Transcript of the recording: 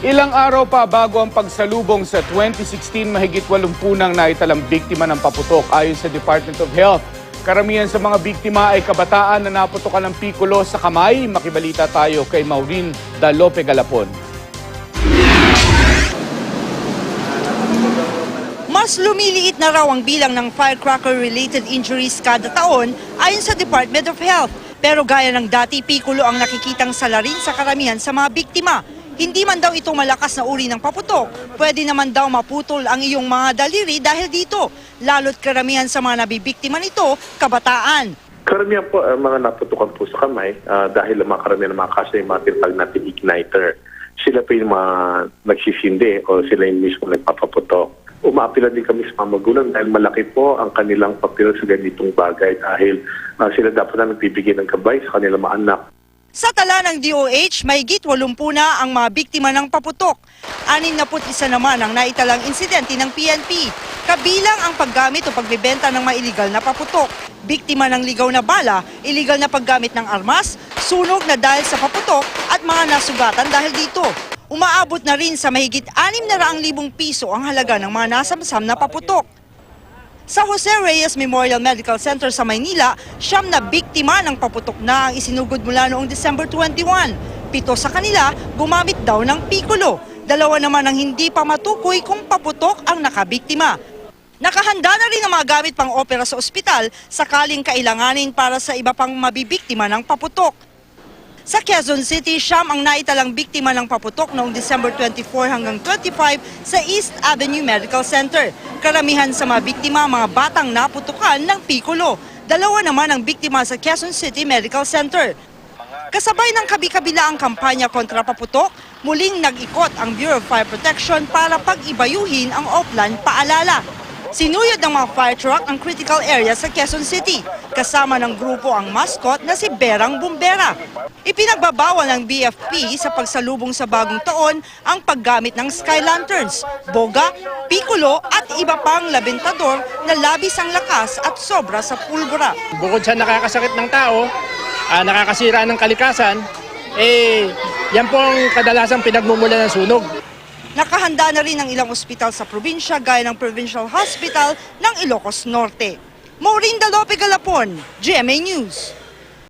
Ilang araw pa bago ang pagsalubong sa 2016, mahigit 80 nang naitalang biktima ng paputok ayon sa Department of Health. Karamihan sa mga biktima ay kabataan na naputokan ng pikulo sa kamay. Makibalita tayo kay Maureen Dalope Galapon. Mas lumiliit na raw ang bilang ng firecracker-related injuries kada taon ayon sa Department of Health. Pero gaya ng dati, pikulo ang nakikitang salarin sa karamihan sa mga biktima. Hindi man daw ito malakas na uri ng paputok, pwede naman daw maputol ang iyong mga daliri dahil dito. Lalo't karamihan sa mga nabibiktima nito, kabataan. Karamihan po mga naputukan po sa kamay dahil ang mga karamihan ng mga kaso yung mga tinatawag natin igniter. Sila po yung mga nagsisindi o sila yung mismo nagpapaputok. Umaapila din kami sa mga magulang dahil malaki po ang kanilang papel sa ganitong bagay dahil sila dapat na nagbibigay ng gabay sa kanilang mga anak. Sa tala ng DOH, mahigit 80 na ang mga biktima ng paputok. 61 naman ang naitalang insidente ng PNP. Kabilang ang paggamit o pagbebenta ng mga iligal na paputok. Biktima ng ligaw na bala, iligal na paggamit ng armas, sunog na dahil sa paputok at mga nasugatan dahil dito. Umaabot na rin sa mahigit 600,000 piso ang halaga ng mga nasamsam na paputok. Sa Jose Reyes Memorial Medical Center sa Maynila, 9 na biktima ng paputok na ang isinugod mula noong December 21. 7 sa kanila gumamit daw ng pikulo. 2 naman ang hindi pa matukoy kung paputok ang nakabiktima. Nakahanda na rin ang mga gamit pang opera sa ospital sakaling kailanganin para sa iba pang mabibiktima ng paputok. Sa Quezon City, 9 ang naitalang biktima ng paputok noong December 24 hanggang 25 sa East Avenue Medical Center. Karamihan sa mga biktima, mga batang naputukan ng pikulo. 2 naman ang biktima sa Quezon City Medical Center. Kasabay ng kabi-kabila ang kampanya kontra paputok, muling nag-ikot ang Bureau of Fire Protection para pag-ibayuhin ang Oplan paalala. Sinuyod ng mga fire truck ang critical area sa Quezon City. Kasama ng grupo ang mascot na si Berang Bumbera. Ipinagbabawal ng BFP sa pagsalubong sa bagong taon ang paggamit ng sky lanterns, boga, pikulo at iba pang labintador na labis ang lakas at sobra sa pulbura. Bukod sa nakakasakit ng tao, nakakasira ng kalikasan, yan po ang kadalasang pinagmumula ng sunog. Nakahanda na rin ang ilang ospital sa probinsya gaya ng Provincial Hospital ng Ilocos Norte. Maureen Dalope Galapon, GMA News.